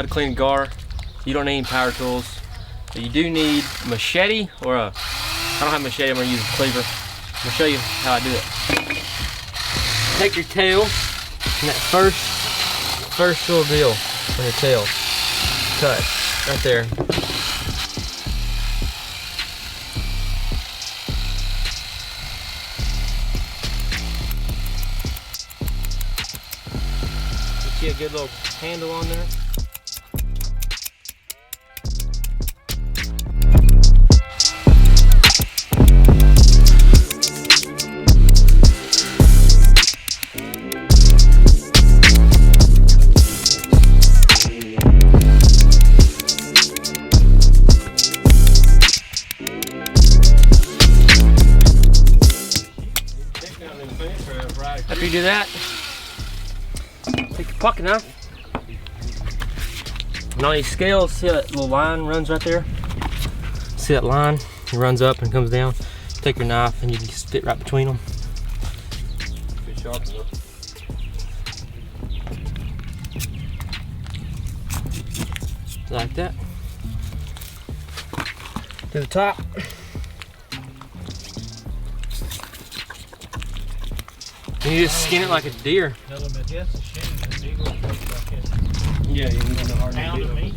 how to clean a gar. You don't need any power tools. But you do need a machete or I don't have a machete, I'm gonna use a cleaver. I'm gonna show you how I do it. Take your tail, and that first little deal on your tail, cut right there. Get you a good little handle on there. After you do that, take your pocket knife. And on these scales, see that little line runs right there? See that line? It runs up and comes down. Take your knife and you can just fit right between them. Pretty sharp enough. Like that. To the top. And you just skin it like a deer. Yeah, you can get a hard pound of meat.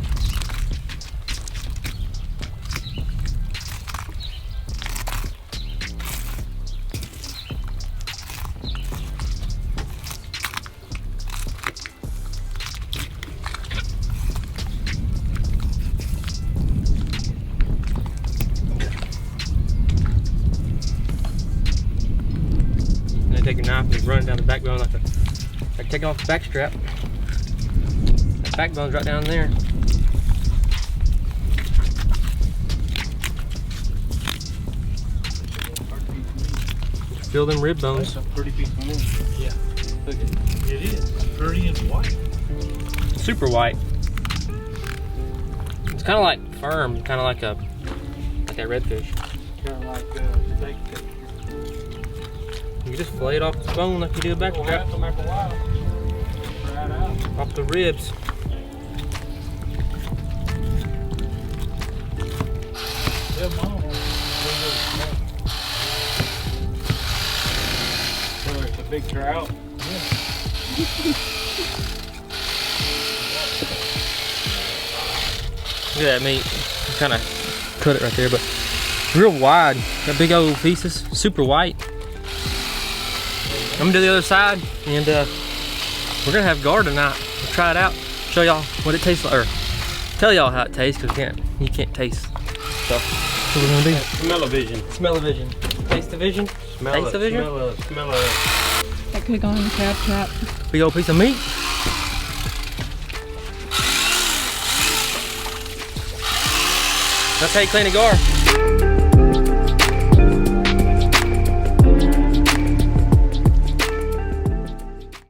Take your knife and run it down the backbone like taking off the back strap. That backbone's right down there. Feel them rib bones. That's a pretty piece of meat. Yeah. Look at it. It is. Pretty and white. Super white. It's kind of like firm, kind of like that redfish. Kind of like steak. You just flay it off the bone like you do a back strap. Off the ribs. Whether it's a big trout. Yeah. Look at that meat. Kind of cut it right there, but real wide. Got big old pieces, super white. I'm gonna do the other side, and we're gonna have gar tonight. We'll try it out, show y'all what it tastes like, or tell y'all how it tastes, because you can't taste stuff. So we're gonna do Smell-o-vision. Smell-o-vision. Taste-o-vision? Taste-o-vision? Smell-o-vision. That could go on the crab trap. Big old piece of meat. That's how you clean a gar.